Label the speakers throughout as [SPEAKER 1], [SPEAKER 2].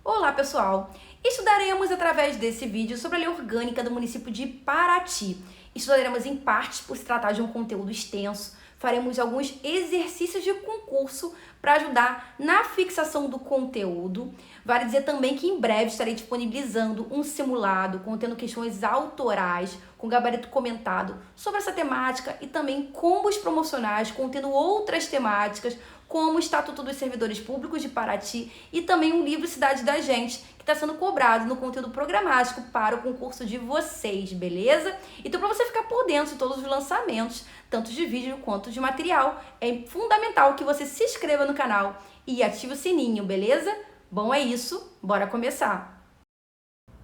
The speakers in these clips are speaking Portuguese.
[SPEAKER 1] Olá, pessoal! Estudaremos através desse vídeo sobre a lei orgânica do município de Paraty. Estudaremos em partes por se tratar de um conteúdo extenso. Faremos alguns exercícios de concurso para ajudar na fixação do conteúdo. Vale dizer também que em breve estarei disponibilizando um simulado contendo questões autorais, com gabarito comentado sobre essa temática e também combos promocionais contendo outras temáticas, como o Estatuto dos Servidores Públicos de Paraty e também um livro Cidade da Gente, que está sendo cobrado no conteúdo programático para o concurso de vocês, beleza? Então, para você ficar por dentro de todos os lançamentos, tanto de vídeo quanto de material, é fundamental que você se inscreva no canal e ative o sininho, beleza? Bom, é isso, bora começar!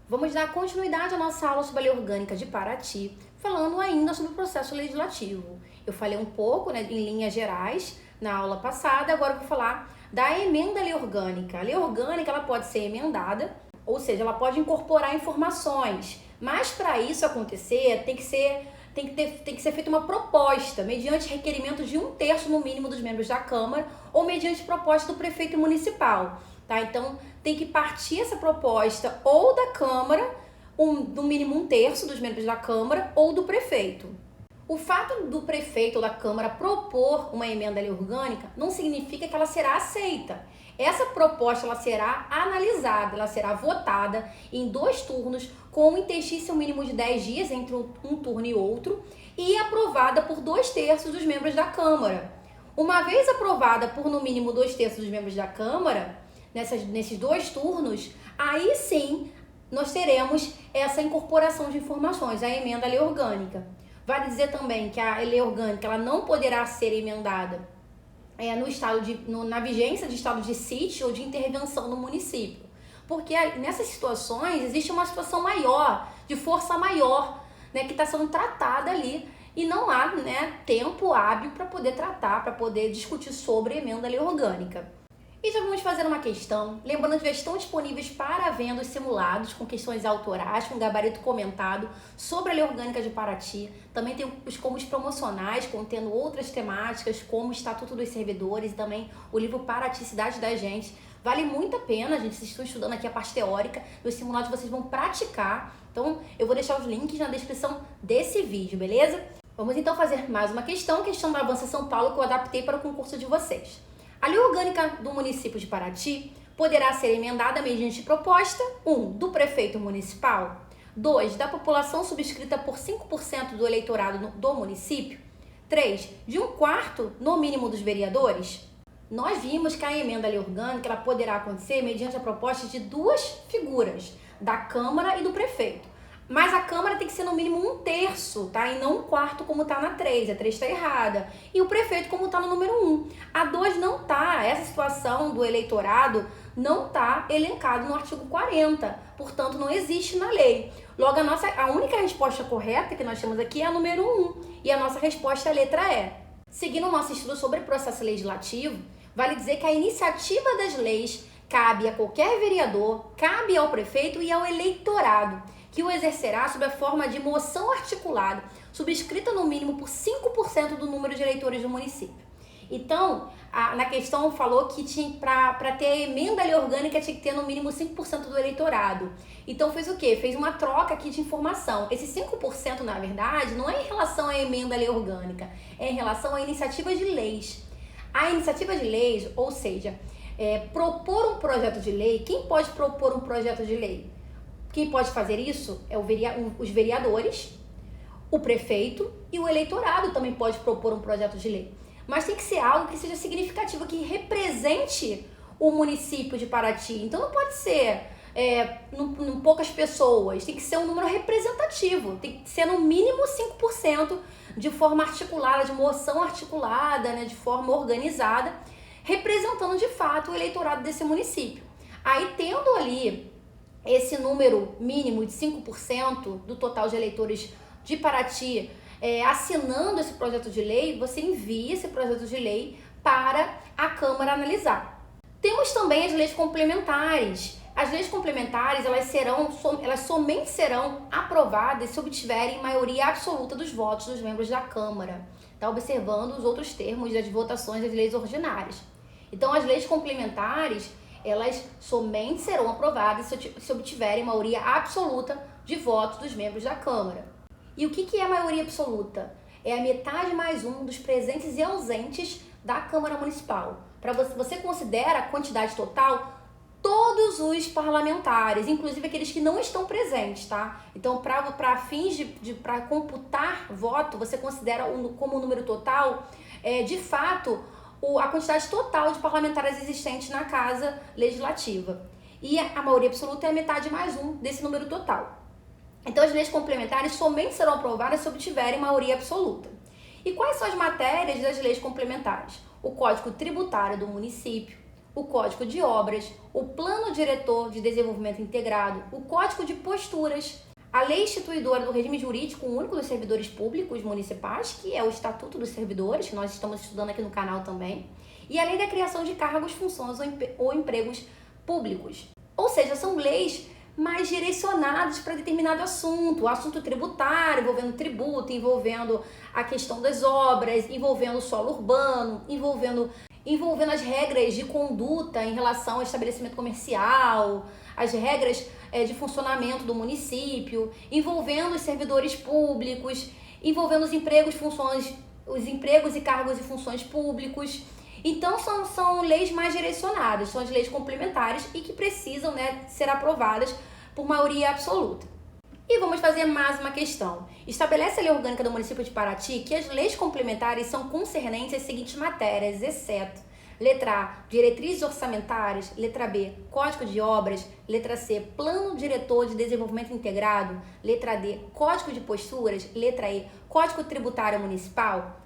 [SPEAKER 1] Vamos dar continuidade à nossa aula sobre a Lei Orgânica de Paraty, falando ainda sobre o processo legislativo. Eu falei um pouco, em linhas gerais, na aula passada, agora eu vou falar da emenda à lei orgânica. A lei orgânica ela pode ser emendada, ou seja, ela pode incorporar informações, mas para isso acontecer tem que ser feita uma proposta, mediante requerimento de 1/3 no mínimo dos membros da Câmara ou mediante proposta do prefeito municipal. Tá? Então, tem que partir essa proposta ou da Câmara, no mínimo 1/3 dos membros da Câmara ou do prefeito. O fato do prefeito ou da Câmara propor uma emenda à lei orgânica não significa que ela será aceita. Essa proposta ela será analisada, ela será votada em 2 turnos, com um interstício mínimo de 10 dias entre um turno e outro, e aprovada por 2/3 dos membros da Câmara. Uma vez aprovada por no mínimo 2/3 dos membros da Câmara, nesses 2 turnos, aí sim nós teremos essa incorporação de informações, a emenda à lei orgânica. Vale dizer também que a lei orgânica ela não poderá ser emendada na vigência de estado de sítio ou de intervenção no município. Porque nessas situações existe uma situação maior, de força maior, que está sendo tratada ali e não há tempo hábil para poder tratar, para poder discutir sobre a emenda à lei orgânica. E já vamos fazer uma questão, lembrando que já estão disponíveis para venda os simulados com questões autorais, com gabarito comentado sobre a Lei Orgânica de Paraty. Também tem os combos promocionais, contendo outras temáticas, como o Estatuto dos Servidores e também o livro Paraty, Cidade da Gente. Vale muito a pena, gente, vocês estão estudando aqui a parte teórica, nos simulados vocês vão praticar. Então, eu vou deixar os links na descrição desse vídeo, beleza? Vamos então fazer mais uma questão da Avança São Paulo, que eu adaptei para o concurso de vocês. A lei orgânica do município de Paraty poderá ser emendada mediante proposta 1. Do prefeito municipal, 2. Da população subscrita por 5% do eleitorado do município, 3. De 1/4 no mínimo dos vereadores. Nós vimos que a emenda à lei orgânica ela poderá acontecer mediante a proposta de 2 figuras, da Câmara e do prefeito. Mas a Câmara tem que ser no mínimo 1/3, tá? E não 1/4 como tá na 3, a 3 tá errada. E o prefeito como tá no número 1. A 2 não tá, essa situação do eleitorado não tá elencado no artigo 40, portanto não existe na lei. Logo, a única resposta correta que nós temos aqui é a número 1, e a nossa resposta é a letra E. Seguindo o nosso estudo sobre processo legislativo, vale dizer que a iniciativa das leis cabe a qualquer vereador, cabe ao prefeito e ao eleitorado, que o exercerá sob a forma de moção articulada, subscrita no mínimo por 5% do número de eleitores do município. Então, na questão falou que para ter a emenda à lei orgânica tinha que ter no mínimo 5% do eleitorado. Então fez o quê? Fez uma troca aqui de informação. Esse 5%, na verdade, não é em relação à emenda à lei orgânica, é em relação à iniciativa de leis. A iniciativa de leis, ou seja, propor um projeto de lei, quem pode propor um projeto de lei? Quem pode fazer isso é os vereadores, o prefeito e o eleitorado também pode propor um projeto de lei. Mas tem que ser algo que seja significativo, que represente o município de Paraty. Então não pode ser poucas pessoas, tem que ser um número representativo, tem que ser no mínimo 5% de forma articulada, de moção articulada, de forma organizada, representando de fato o eleitorado desse município. Aí tendo ali esse número mínimo de 5% do total de eleitores de Paraty assinando esse projeto de lei, você envia esse projeto de lei para a Câmara analisar. Temos também as leis complementares. As leis complementares elas somente serão aprovadas se obtiverem maioria absoluta dos votos dos membros da Câmara, tá? Observando os outros termos das votações das leis ordinárias. Então, as leis complementares Elas somente serão aprovadas se obtiverem maioria absoluta de votos dos membros da Câmara. E o que é a maioria absoluta? É a metade mais um dos presentes e ausentes da Câmara Municipal. Para você considera a quantidade total todos os parlamentares, inclusive aqueles que não estão presentes, tá? Então, para fins para computar voto, você considera como número total, de fato, a quantidade total de parlamentares existentes na Casa Legislativa. E a maioria absoluta é a metade mais um desse número total. Então, as leis complementares somente serão aprovadas se obtiverem maioria absoluta. E quais são as matérias das leis complementares? O Código Tributário do município, o Código de Obras, o Plano Diretor de Desenvolvimento Integrado, o Código de Posturas, a Lei Instituidora do Regime Jurídico Único dos Servidores Públicos Municipais, que é o Estatuto dos Servidores, que nós estamos estudando aqui no canal também, e a Lei da Criação de Cargos, Funções ou Empregos Públicos. Ou seja, são leis mais direcionados para determinado assunto, o assunto tributário, envolvendo tributo, envolvendo a questão das obras, envolvendo o solo urbano, envolvendo as regras de conduta em relação ao estabelecimento comercial, as regras de funcionamento do município, envolvendo os servidores públicos, envolvendo os empregos e cargos e funções públicos. Então, são leis mais direcionadas, são as leis complementares e que precisam, ser aprovadas por maioria absoluta. E vamos fazer mais uma questão. Estabelece a Lei Orgânica do Município de Paraty que as leis complementares são concernentes às seguintes matérias, exceto: letra A, diretrizes orçamentárias; letra B, Código de Obras; letra C, Plano Diretor de Desenvolvimento Integrado; letra D, Código de Posturas; letra E, Código Tributário Municipal.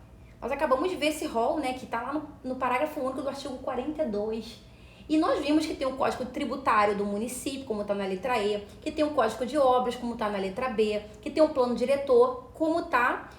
[SPEAKER 1] Nós acabamos de ver esse rol, que está lá no parágrafo único do artigo 42. E nós vimos que tem o Código Tributário do município, como está na letra E, que tem o Código de Obras, como está na letra B, que tem o Plano Diretor, como está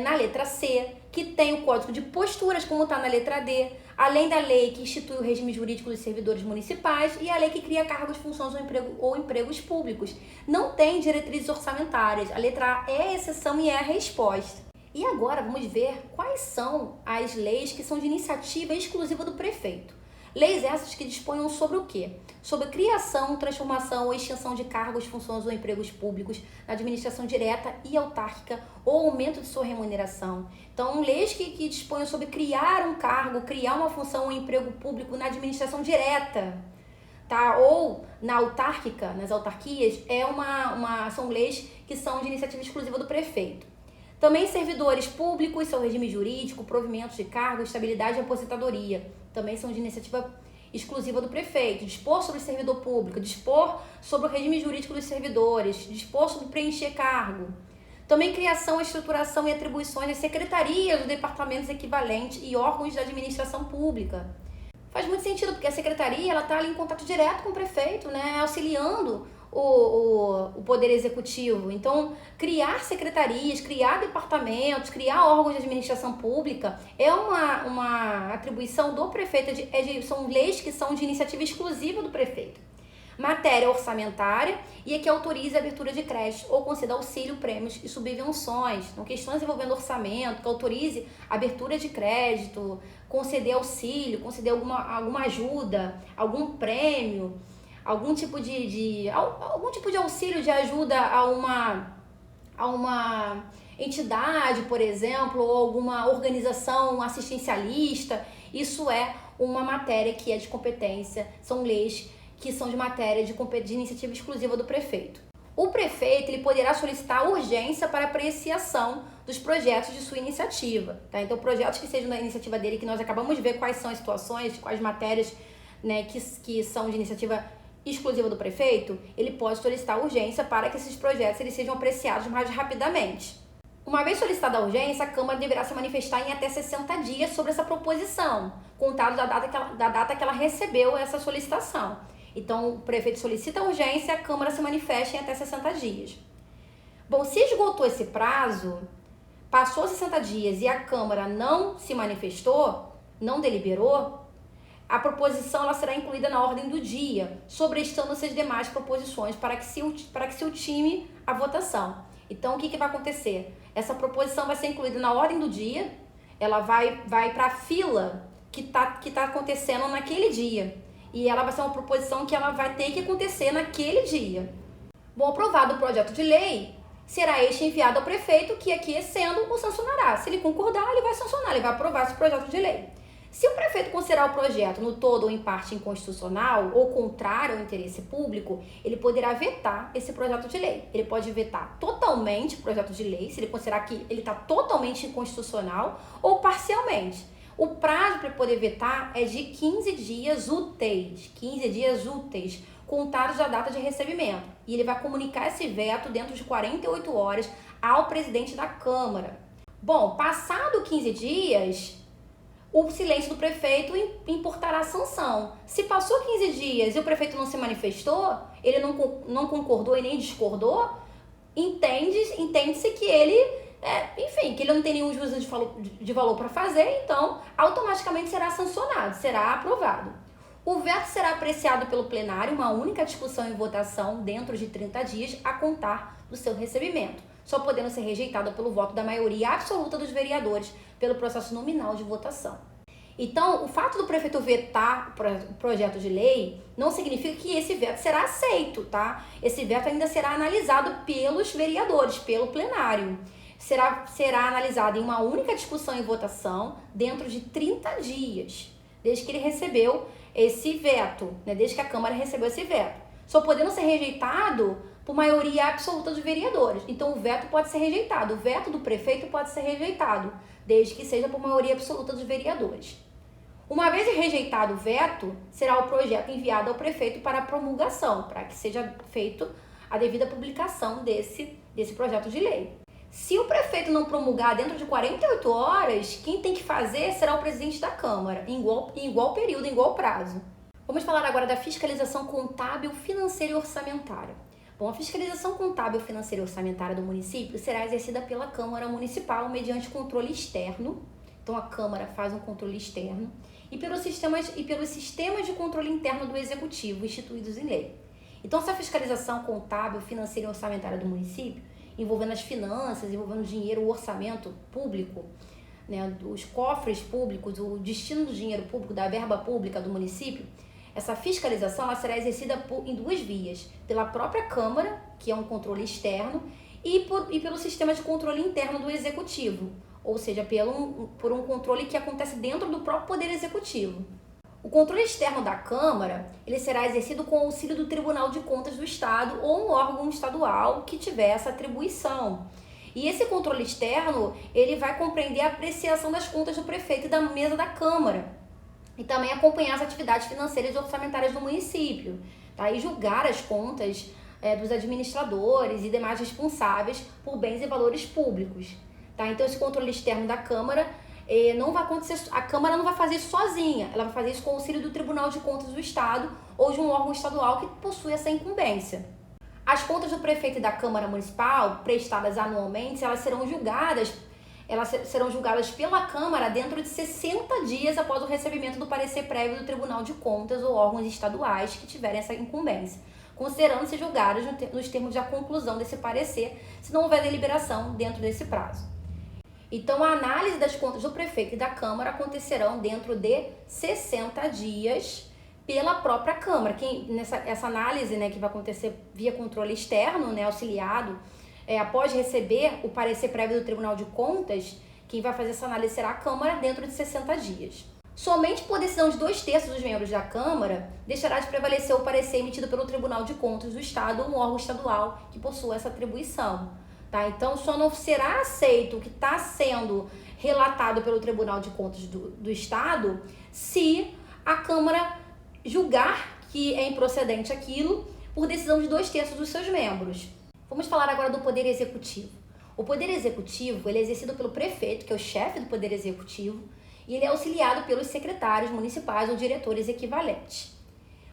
[SPEAKER 1] na letra C, que tem o Código de Posturas, como está na letra D, além da lei que institui o regime jurídico dos servidores municipais e a lei que cria cargos, funções ou empregos públicos. Não tem diretrizes orçamentárias. A letra A é a exceção e é a resposta. E agora vamos ver quais são as leis que são de iniciativa exclusiva do prefeito. Leis essas que disponham sobre o quê? Sobre criação, transformação ou extinção de cargos, funções ou empregos públicos na administração direta e autárquica ou aumento de sua remuneração. Então, leis que disponham sobre criar um cargo, criar uma função ou emprego público na administração direta, tá? Ou na autárquica, nas autarquias, são leis que são de iniciativa exclusiva do prefeito. Também servidores públicos, seu regime jurídico, provimentos de cargo, estabilidade e aposentadoria. Também são de iniciativa exclusiva do prefeito. Dispor sobre o servidor público, dispor sobre o regime jurídico dos servidores, dispor sobre preencher cargo. Também criação, estruturação e atribuições das secretarias dos departamentos equivalentes e órgãos da administração pública. Faz muito sentido, porque a secretaria está ali em contato direto com o prefeito, auxiliando o Poder Executivo. Então, criar secretarias, criar departamentos, criar órgãos de administração pública é uma atribuição do prefeito, são leis que são de iniciativa exclusiva do prefeito. Matéria orçamentária e a que autoriza a abertura de crédito ou conceda auxílio, prêmios e subvenções. Então, questões envolvendo orçamento, que autorize a abertura de crédito, conceder auxílio, conceder alguma ajuda, algum prêmio, algum tipo de auxílio, de ajuda a uma entidade, por exemplo, ou alguma organização assistencialista. Isso é uma matéria que é de competência, são leis que são de matéria de iniciativa exclusiva do prefeito. O prefeito ele poderá solicitar urgência para apreciação dos projetos de sua iniciativa, tá? Então, projetos que sejam da iniciativa dele, que nós acabamos de ver quais são as situações, quais matérias, que são de iniciativa exclusiva do prefeito, ele pode solicitar urgência para que esses projetos eles sejam apreciados mais rapidamente. Uma vez solicitada a urgência, a Câmara deverá se manifestar em até 60 dias sobre essa proposição, contado da data que ela recebeu essa solicitação. Então, o prefeito solicita a urgência e a Câmara se manifesta em até 60 dias. Bom, se esgotou esse prazo, passou 60 dias e a Câmara não se manifestou, não deliberou, a proposição ela será incluída na ordem do dia, sobrestando-se as demais proposições para que se ultime a votação. Então, o que vai acontecer? Essa proposição vai ser incluída na ordem do dia, ela vai para a fila que tá acontecendo naquele dia. e ela vai ser uma proposição que ela vai ter que acontecer naquele dia. Bom, aprovado o projeto de lei, será este enviado ao prefeito, que aquiescendo o sancionará. Se ele concordar, ele vai sancionar, ele vai aprovar esse projeto de lei. Se o prefeito considerar o projeto no todo ou em parte inconstitucional ou contrário ao interesse público, ele poderá vetar esse projeto de lei. Ele pode vetar totalmente o projeto de lei, se ele considerar que ele está totalmente inconstitucional, ou parcialmente. O prazo para poder vetar é de 15 dias úteis. 15 dias úteis, contados da data de recebimento. E ele vai comunicar esse veto dentro de 48 horas ao presidente da Câmara. Bom, passado 15 dias, o silêncio do prefeito importará a sanção. Se passou 15 dias e o prefeito não se manifestou, ele não concordou e nem discordou, entende-se que ele, que ele não tem nenhum juízo de valor para fazer, então automaticamente será sancionado, será aprovado. O veto será apreciado pelo plenário, uma única discussão e votação dentro de 30 dias a contar do seu recebimento, só podendo ser rejeitado pelo voto da maioria absoluta dos vereadores pelo processo nominal de votação. Então, o fato do prefeito vetar o projeto de lei não significa que esse veto será aceito, tá? Esse veto ainda será analisado pelos vereadores, pelo plenário. Será analisado em uma única discussão e votação dentro de 30 dias, desde que ele recebeu esse veto, né? Desde que a Câmara recebeu esse veto. Só podendo ser rejeitado por maioria absoluta dos vereadores. Então, o veto pode ser rejeitado. O veto do prefeito pode ser rejeitado, desde que seja por maioria absoluta dos vereadores. Uma vez rejeitado o veto, será o projeto enviado ao prefeito para promulgação, para que seja feito a devida publicação desse projeto de lei. Se o prefeito não promulgar dentro de 48 horas, quem tem que fazer será o presidente da Câmara, em igual período, em igual prazo. Vamos falar agora da fiscalização contábil, financeira e orçamentária. Bom, a fiscalização contábil, financeira e orçamentária do município será exercida pela Câmara Municipal mediante controle externo. Então, a Câmara faz um controle externo e pelos sistemas de controle interno do Executivo instituídos em lei. Então, essa fiscalização contábil, financeira e orçamentária do município, envolvendo as finanças, envolvendo o dinheiro, o orçamento público, né, os cofres públicos, o destino do dinheiro público, da verba pública do município, essa fiscalização ela será exercida em duas vias, pela própria Câmara, que é um controle externo, e pelo sistema de controle interno do Executivo, ou seja, por um controle que acontece dentro do próprio Poder Executivo. O controle externo da Câmara ele será exercido com o auxílio do Tribunal de Contas do Estado ou um órgão estadual que tiver essa atribuição. E esse controle externo ele vai compreender a apreciação das contas do prefeito e da mesa da Câmara e também acompanhar as atividades financeiras e orçamentárias do município, tá? E julgar as contas dos administradores e demais responsáveis por bens e valores públicos. Tá? Então, esse controle externo da Câmara não vai acontecer, a Câmara não vai fazer isso sozinha, ela vai fazer isso com o auxílio do Tribunal de Contas do Estado ou de um órgão estadual que possui essa incumbência. As contas do prefeito e da Câmara Municipal, prestadas anualmente, elas serão julgadas pela Câmara dentro de 60 dias após o recebimento do parecer prévio do Tribunal de Contas ou órgãos estaduais que tiverem essa incumbência, considerando-se julgadas nos termos da conclusão desse parecer, se não houver deliberação dentro desse prazo. Então, a análise das contas do prefeito e da Câmara acontecerão dentro de 60 dias pela própria Câmara. Essa análise, né, que vai acontecer via controle externo, né, auxiliado, após receber o parecer prévio do Tribunal de Contas, quem vai fazer essa análise será a Câmara dentro de 60 dias. Somente por decisão de 2/3 dos membros da Câmara deixará de prevalecer o parecer emitido pelo Tribunal de Contas do Estado ou um órgão estadual que possua essa atribuição. Tá? Então, só não será aceito o que está sendo relatado pelo Tribunal de Contas do Estado se a Câmara julgar que é improcedente aquilo por decisão de 2/3 dos seus membros. Vamos falar agora do Poder Executivo. O Poder Executivo ele é exercido pelo prefeito, que é o chefe do Poder Executivo, e ele é auxiliado pelos secretários municipais ou diretores equivalentes.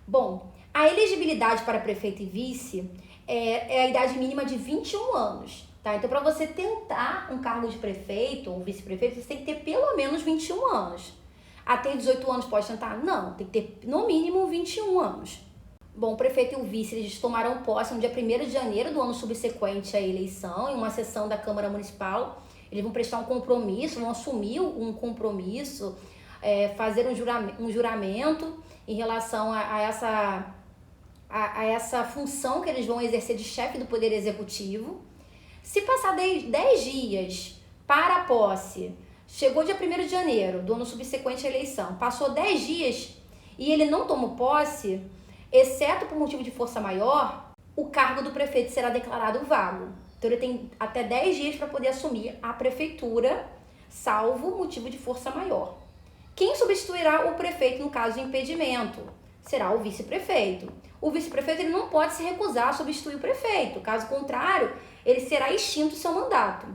[SPEAKER 1] Bom, a elegibilidade para prefeito e vice é a idade mínima de 21 anos. Tá? Então, para você tentar um cargo de prefeito ou vice-prefeito, você tem que ter pelo menos 21 anos. Até 18 anos pode tentar? Não, tem que ter no mínimo 21 anos. Bom, o prefeito e o vice eles tomarão posse no dia 1º de janeiro do ano subsequente à eleição, em uma sessão da Câmara Municipal. Eles vão prestar um compromisso, vão assumir um compromisso fazer um juramento em relação a essa função que eles vão exercer de chefe do Poder Executivo. Se passar 10 dias para a posse, chegou dia 1º de janeiro, do ano subsequente à eleição, passou 10 dias e ele não tomou posse, exceto por motivo de força maior, o cargo do prefeito será declarado vago. Então ele tem até 10 dias para poder assumir a prefeitura, salvo motivo de força maior. Quem substituirá o prefeito no caso de impedimento? Será o vice-prefeito. O vice-prefeito ele não pode se recusar a substituir o prefeito, caso contrário, ele será extinto seu mandato.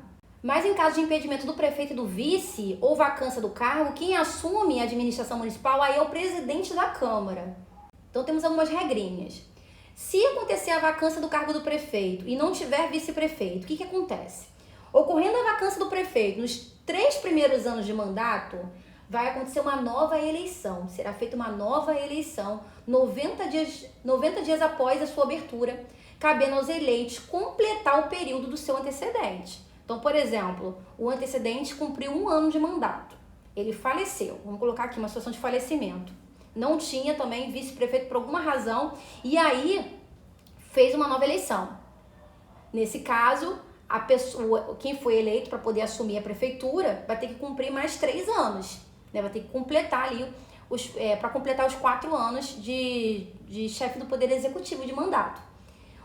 [SPEAKER 1] Mas em caso de impedimento do prefeito e do vice, ou vacância do cargo, quem assume a administração municipal aí é o presidente da Câmara. Então temos algumas regrinhas. Se acontecer a vacância do cargo do prefeito e não tiver vice-prefeito, o que acontece? Ocorrendo a vacância do prefeito nos 3 primeiros anos de mandato, vai acontecer uma nova eleição. Será feita uma nova eleição 90 dias após a sua abertura, cabendo aos eleitos completar o período do seu antecedente. Então, por exemplo, o antecedente cumpriu 1 ano de mandato. Ele faleceu. Vamos colocar aqui uma situação de falecimento. Não tinha também vice-prefeito por alguma razão e aí fez uma nova eleição. Nesse caso, a pessoa, quem foi eleito para poder assumir a prefeitura vai ter que cumprir mais 3 anos. Né? Vai ter que completar ali, para completar os 4 anos de chefe do Poder Executivo de mandato.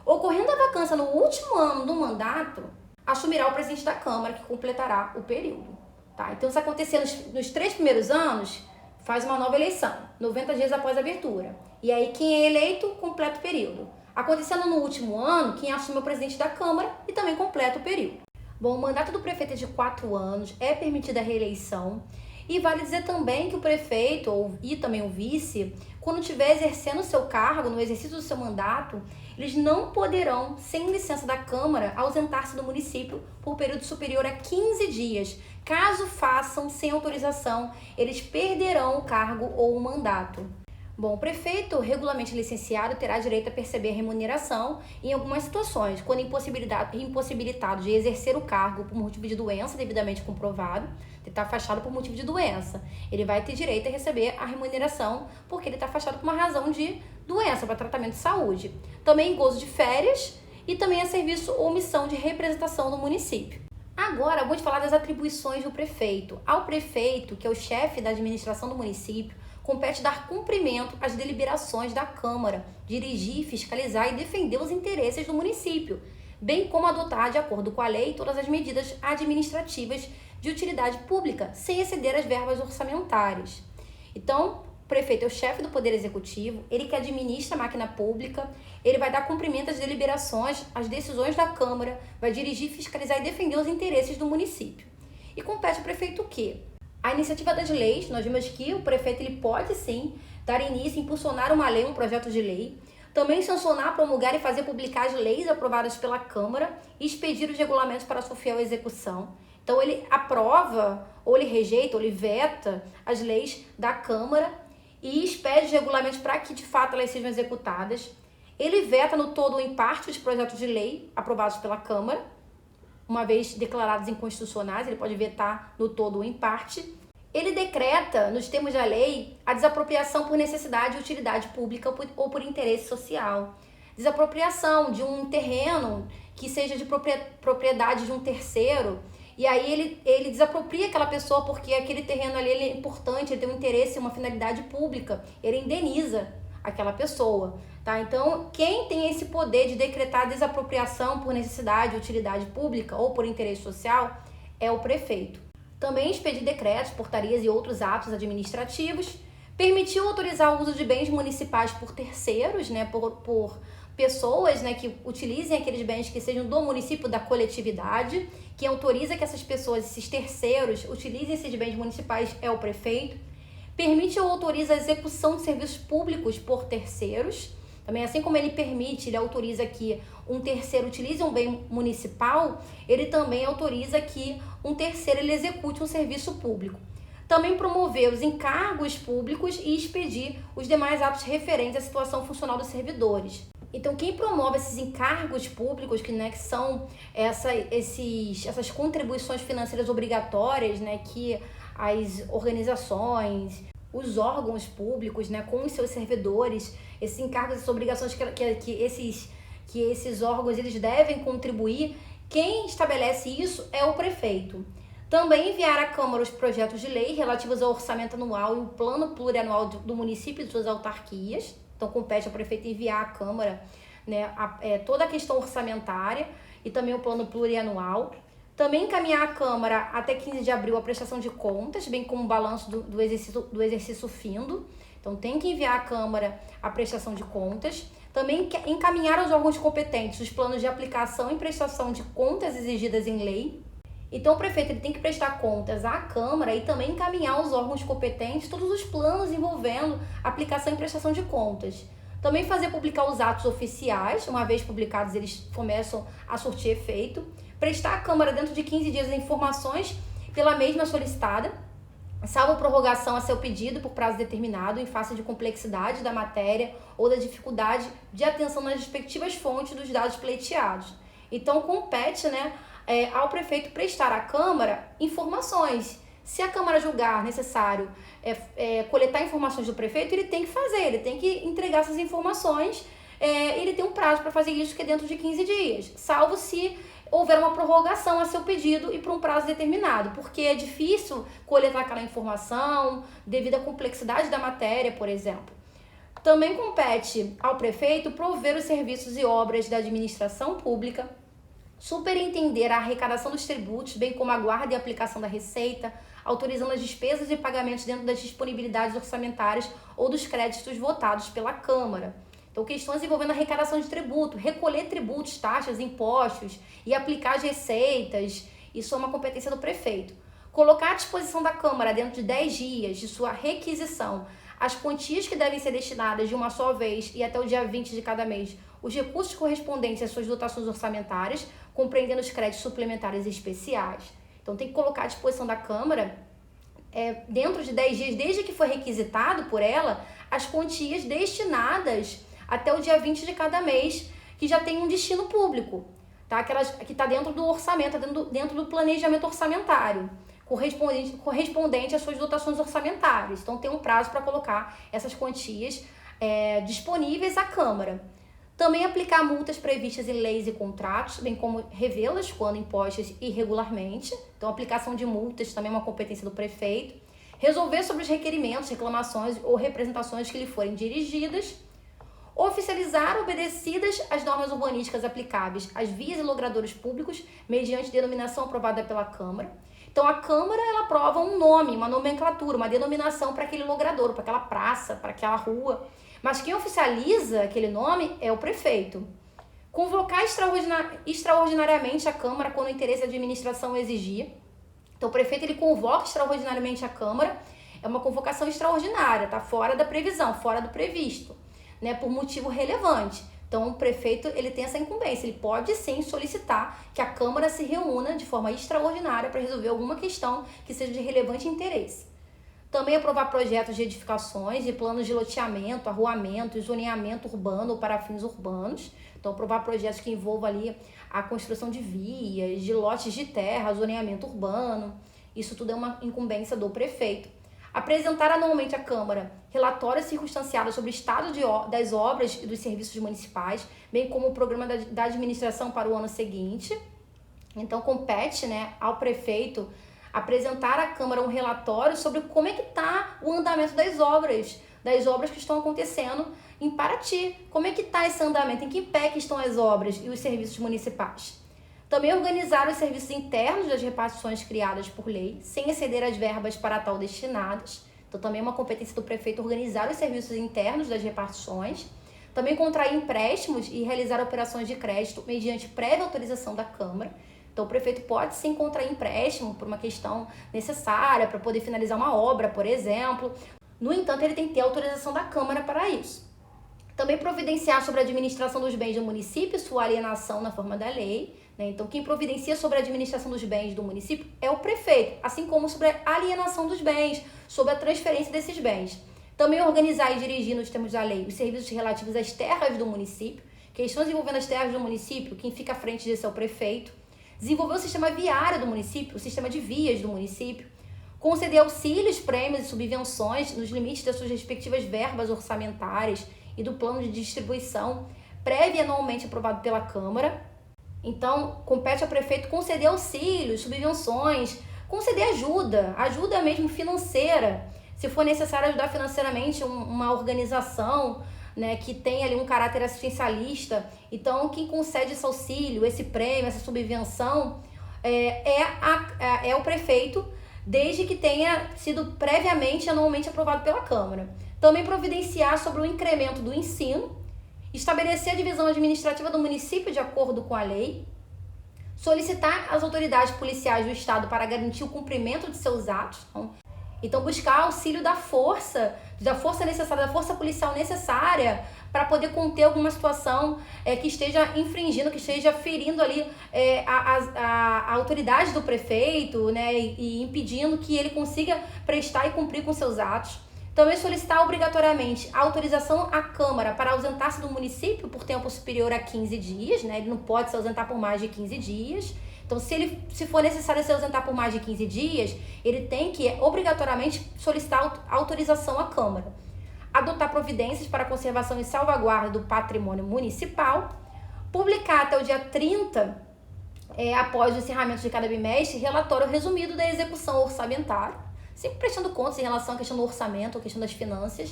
[SPEAKER 1] Ocorrendo a vacância no último ano do mandato, assumirá o presidente da Câmara, que completará o período. Tá? Então, se acontecer nos 3 primeiros anos, faz uma nova eleição, 90 dias após a abertura. E aí, quem é eleito, completa o período. Acontecendo no último ano, quem assume é o presidente da Câmara e também completa o período. Bom, o mandato do prefeito é de 4 anos, é permitida a reeleição. E vale dizer também que o prefeito e também o vice, quando estiver exercendo o seu cargo, no exercício do seu mandato, eles não poderão, sem licença da Câmara, ausentar-se do município por período superior a 15 dias. Caso façam sem autorização, eles perderão o cargo ou o mandato. Bom, o prefeito regularmente licenciado terá direito a perceber a remuneração em algumas situações, quando impossibilitado de exercer o cargo por motivo de doença devidamente comprovado, ele está afastado por motivo de doença. Ele vai ter direito a receber a remuneração porque ele está afastado por uma razão de doença, para tratamento de saúde. Também em gozo de férias e também a serviço ou missão de representação do município. Agora, vou te falar das atribuições do prefeito. Ao prefeito, que é o chefe da administração do município, compete dar cumprimento às deliberações da Câmara, dirigir, fiscalizar e defender os interesses do município, bem como adotar, de acordo com a lei, todas as medidas administrativas de utilidade pública, sem exceder as verbas orçamentárias. Então, o prefeito é o chefe do Poder Executivo, ele que administra a máquina pública, ele vai dar cumprimento às deliberações, às decisões da Câmara, vai dirigir, fiscalizar e defender os interesses do município. E compete ao prefeito o quê? A iniciativa das leis. Nós vimos que o prefeito ele pode sim dar início, impulsionar uma lei, um projeto de lei, também sancionar, promulgar e fazer publicar as leis aprovadas pela Câmara e expedir os regulamentos para sua fiel execução. Então ele aprova, ou ele rejeita, ou ele veta as leis da Câmara e expede os regulamentos para que de fato elas sejam executadas. Ele veta no todo ou em parte os projetos de lei aprovados pela Câmara, uma vez declarados inconstitucionais, ele pode vetar no todo ou em parte. Ele decreta, nos termos da lei, a desapropriação por necessidade e utilidade pública ou por interesse social. Desapropriação de um terreno que seja de propriedade de um terceiro, e aí ele desapropria aquela pessoa porque aquele terreno ali ele é importante, ele tem um interesse, uma finalidade pública, ele indeniza aquela pessoa. Tá? Então, quem tem esse poder de decretar desapropriação por necessidade, utilidade pública ou por interesse social é o prefeito. Também expedir decretos, portarias e outros atos administrativos, permitiu autorizar o uso de bens municipais por terceiros, né, por pessoas, né, que utilizem aqueles bens que sejam do município, da coletividade. Quem autoriza que essas pessoas, esses terceiros, utilizem esses bens municipais é o prefeito. Permite ou autoriza a execução de serviços públicos por terceiros. Também, assim como ele permite, ele autoriza que um terceiro utilize um bem municipal, ele também autoriza que um terceiro ele execute um serviço público. Também promover os encargos públicos e expedir os demais atos referentes à situação funcional dos servidores. Então, quem promove esses encargos públicos, que são essas contribuições financeiras obrigatórias, né, que as organizações, os órgãos públicos, né, com os seus servidores, esses encargos, essas obrigações que esses órgãos eles devem contribuir. Quem estabelece isso é o prefeito. Também enviar à Câmara os projetos de lei relativos ao orçamento anual e o plano plurianual do município e de suas autarquias. Então, compete ao prefeito enviar à Câmara, né, toda a questão orçamentária e também o plano plurianual. Também encaminhar à Câmara até 15 de abril a prestação de contas, bem como o balanço do exercício findo. Então, tem que enviar à Câmara a prestação de contas. Também encaminhar aos órgãos competentes os planos de aplicação e prestação de contas exigidas em lei. Então, o prefeito ele tem que prestar contas à Câmara e também encaminhar aos órgãos competentes todos os planos envolvendo aplicação e prestação de contas. Também fazer publicar os atos oficiais, uma vez publicados eles começam a surtir efeito. Prestar à Câmara dentro de 15 dias as informações pela mesma solicitada, salvo prorrogação a seu pedido por prazo determinado em face de complexidade da matéria ou da dificuldade de atenção nas respectivas fontes dos dados pleiteados. Então, compete, né, ao prefeito prestar à Câmara informações. Se a Câmara julgar necessário coletar informações do prefeito, ele tem que fazer, ele tem que entregar essas informações, ele tem um prazo para fazer isso, que é dentro de 15 dias, salvo se houver uma prorrogação a seu pedido e por um prazo determinado, porque é difícil coletar aquela informação devido à complexidade da matéria, por exemplo. Também compete ao prefeito prover os serviços e obras da administração pública, superintender a arrecadação dos tributos, bem como a guarda e aplicação da receita, autorizando as despesas e pagamentos dentro das disponibilidades orçamentárias ou dos créditos votados pela Câmara. Então, questões envolvendo a arrecadação de tributo, recolher tributos, taxas, impostos e aplicar as receitas, isso é uma competência do prefeito. Colocar à disposição da Câmara, dentro de 10 dias de sua requisição, as quantias que devem ser destinadas de uma só vez e até o dia 20 de cada mês, os recursos correspondentes às suas dotações orçamentárias, compreendendo os créditos suplementares e especiais. Então, tem que colocar à disposição da Câmara, dentro de 10 dias, desde que foi requisitado por ela, as quantias destinadas até o dia 20 de cada mês, que já tem um destino público, tá? Aquelas que está dentro do orçamento, dentro do planejamento orçamentário, correspondente às suas dotações orçamentárias. Então, tem um prazo para colocar essas quantias disponíveis à Câmara. Também aplicar multas previstas em leis e contratos, bem como revê-las quando impostas irregularmente. Então, aplicação de multas também é uma competência do prefeito. Resolver sobre os requerimentos, reclamações ou representações que lhe forem dirigidas. Oficializar obedecidas as normas urbanísticas aplicáveis às vias e logradouros públicos, mediante denominação aprovada pela Câmara. Então, a Câmara ela aprova um nome, uma nomenclatura, uma denominação para aquele logradouro, para aquela praça, para aquela rua. Mas quem oficializa aquele nome é o prefeito. Convocar extraordinariamente a Câmara quando o interesse da administração exigir. Então, o prefeito ele convoca extraordinariamente a Câmara, é uma convocação extraordinária, está fora da previsão, fora do previsto, né, por motivo relevante. Então, o prefeito ele tem essa incumbência, ele pode sim solicitar que a Câmara se reúna de forma extraordinária para resolver alguma questão que seja de relevante interesse. Também aprovar projetos de edificações e planos de loteamento, arruamento e zoneamento urbano para fins urbanos. Então, aprovar projetos que envolvam ali a construção de vias, de lotes de terra, zoneamento urbano. Isso tudo é uma incumbência do prefeito. Apresentar anualmente à Câmara relatórios circunstanciados sobre o estado das obras e dos serviços municipais, bem como o programa da administração para o ano seguinte. Então, compete, né, ao prefeito apresentar à Câmara um relatório sobre como é que está o andamento das obras que estão acontecendo em Paraty. Como é que está esse andamento, em que pé que estão as obras e os serviços municipais. Também organizar os serviços internos das repartições criadas por lei, sem exceder as verbas para tal destinadas. Então, também é uma competência do prefeito organizar os serviços internos das repartições. Também contrair empréstimos e realizar operações de crédito mediante prévia autorização da Câmara. Então, o prefeito pode sim contrair empréstimo por uma questão necessária, para poder finalizar uma obra, por exemplo. No entanto, ele tem que ter autorização da Câmara para isso. Também providenciar sobre a administração dos bens do município, sua alienação na forma da lei, né? Então, quem providencia sobre a administração dos bens do município é o prefeito, assim como sobre a alienação dos bens, sobre a transferência desses bens. Também organizar e dirigir, nos termos da lei, os serviços relativos às terras do município, questões envolvendo as terras do município, quem fica à frente disso é o prefeito. Desenvolver o sistema viário do município, o sistema de vias do município. conceder auxílios, prêmios e subvenções nos limites das suas respectivas verbas orçamentárias e do plano de distribuição prévio e anualmente aprovado pela Câmara. Então, compete ao prefeito conceder auxílios, subvenções, conceder ajuda mesmo financeira, se for necessário ajudar financeiramente uma organização, né, que tem ali um caráter assistencialista. Então, quem concede esse auxílio, esse prêmio, essa subvenção, é o prefeito, desde que tenha sido previamente e anualmente aprovado pela Câmara. Também providenciar sobre o incremento do ensino, estabelecer a divisão administrativa do município de acordo com a lei, solicitar às autoridades policiais do Estado para garantir o cumprimento de seus atos. Então buscar auxílio da força necessária, da força policial necessária para poder conter alguma situação que esteja infringindo, que esteja ferindo ali a autoridade do prefeito, né, e impedindo que ele consiga prestar e cumprir com seus atos. Também solicitar obrigatoriamente a autorização à Câmara para ausentar-se do município por tempo superior a 15 dias, né? Ele não pode se ausentar por mais de 15 dias. Então, se for necessário se ausentar por mais de 15 dias, ele tem que obrigatoriamente solicitar autorização à Câmara. Adotar providências para a conservação e salvaguarda do patrimônio municipal. Publicar até o dia 30, após o encerramento de cada bimestre, relatório resumido da execução orçamentária, sempre prestando contas em relação à questão do orçamento, à questão das finanças.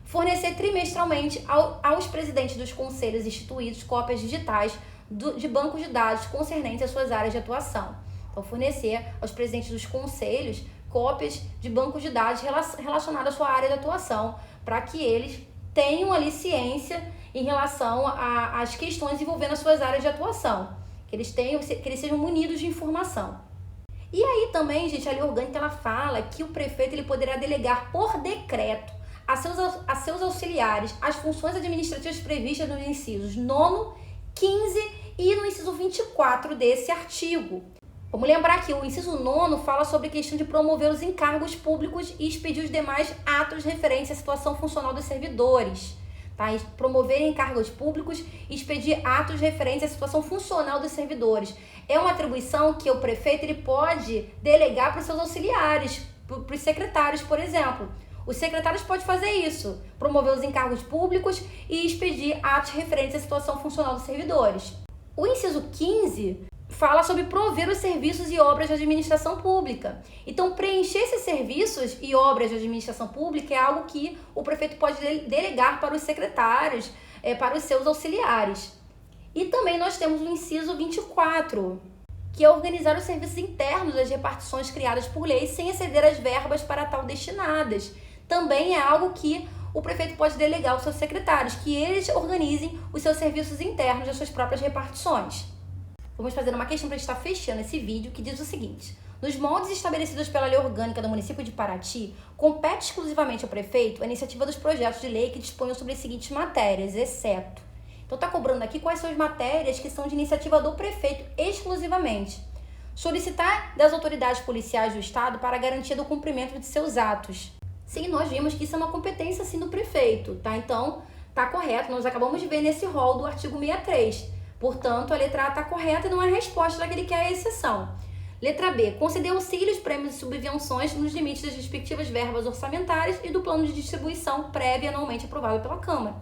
[SPEAKER 1] Fornecer trimestralmente aos presidentes dos conselhos instituídos cópias digitais de bancos de dados concernentes às suas áreas de atuação. Então, fornecer aos presidentes dos conselhos cópias de bancos de dados relacionados à sua área de atuação, para que eles tenham ali ciência em relação às questões envolvendo as suas áreas de atuação, que eles sejam munidos de informação. E aí também, gente, a lei orgânica ela fala que o prefeito ele poderá delegar por decreto a seus auxiliares as funções administrativas previstas nos incisos 9º, 15º e no inciso 24 desse artigo. Vamos lembrar que o inciso 9º fala sobre a questão de promover os encargos públicos e expedir os demais atos referentes à situação funcional dos servidores. Tá? Promover encargos públicos e expedir atos referentes à situação funcional dos servidores. É uma atribuição que o prefeito ele pode delegar para os seus auxiliares, para os secretários, por exemplo. Os secretários podem fazer isso, promover os encargos públicos e expedir atos referentes à situação funcional dos servidores. O inciso 15 fala sobre prover os serviços e obras de administração pública. Então, preencher esses serviços e obras de administração pública é algo que o prefeito pode delegar para os secretários, para os seus auxiliares. E também nós temos o inciso 24, que é organizar os serviços internos das repartições criadas por lei sem exceder as verbas para tal destinadas. Também é algo que o prefeito pode delegar aos seus secretários, que eles organizem os seus serviços internos das suas próprias repartições. Vamos fazer uma questão para estar fechando esse vídeo, que diz o seguinte: nos moldes estabelecidos pela Lei Orgânica do município de Paraty, compete exclusivamente ao prefeito a iniciativa dos projetos de lei que disponham sobre as seguintes matérias, exceto. Então está cobrando aqui quais são as matérias que são de iniciativa do prefeito exclusivamente. Solicitar das autoridades policiais do Estado para a garantia do cumprimento de seus atos. Sim, nós vimos que isso é uma competência sim do prefeito, tá? Então, tá correto, nós acabamos de ver nesse rol do artigo 63. Portanto, a letra A está correta e não é a resposta da que ele quer a exceção. Letra B. Conceder auxílios, prêmios e subvenções nos limites das respectivas verbas orçamentárias e do plano de distribuição prévio e anualmente aprovado pela Câmara.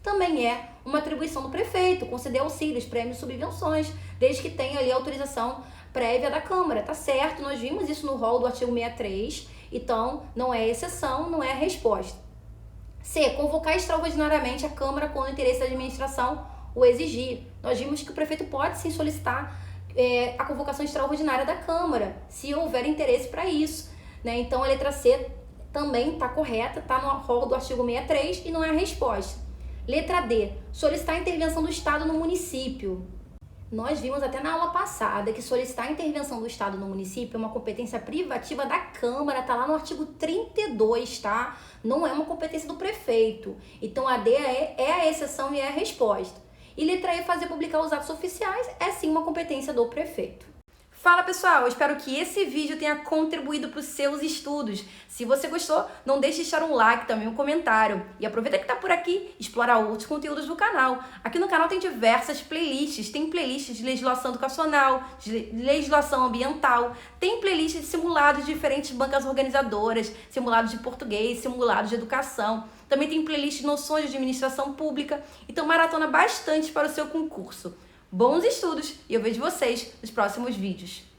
[SPEAKER 1] Também é uma atribuição do prefeito conceder auxílios, prêmios e subvenções, desde que tenha ali a autorização prévia da Câmara, tá certo? Nós vimos isso no rol do artigo 63, então não é exceção, não é a resposta. C. Convocar extraordinariamente a Câmara quando o interesse da administração o exigir. Nós vimos que o prefeito pode sim solicitar a convocação extraordinária da Câmara, se houver interesse para isso, né? Então a letra C também está correta, está no rol do artigo 63 e não é a resposta. Letra D. Solicitar a intervenção do Estado no município. Nós vimos até na aula passada que solicitar a intervenção do Estado no município é uma competência privativa da Câmara, tá lá no artigo 32, tá? Não é uma competência do prefeito. Então a D é a exceção e é a resposta. E letra E, fazer publicar os atos oficiais, é sim uma competência do prefeito. Fala pessoal, eu espero que esse vídeo tenha contribuído para os seus estudos. Se você gostou, não deixe de deixar um like, também um comentário. E aproveita que está por aqui, explorar outros conteúdos do canal. Aqui no canal tem diversas playlists. Tem playlists de legislação educacional, de legislação ambiental, tem playlists de simulados de diferentes bancas organizadoras, simulados de português, simulados de educação. Também tem playlist de noções de administração pública. Então maratona bastante para o seu concurso. Bons estudos e eu vejo vocês nos próximos vídeos.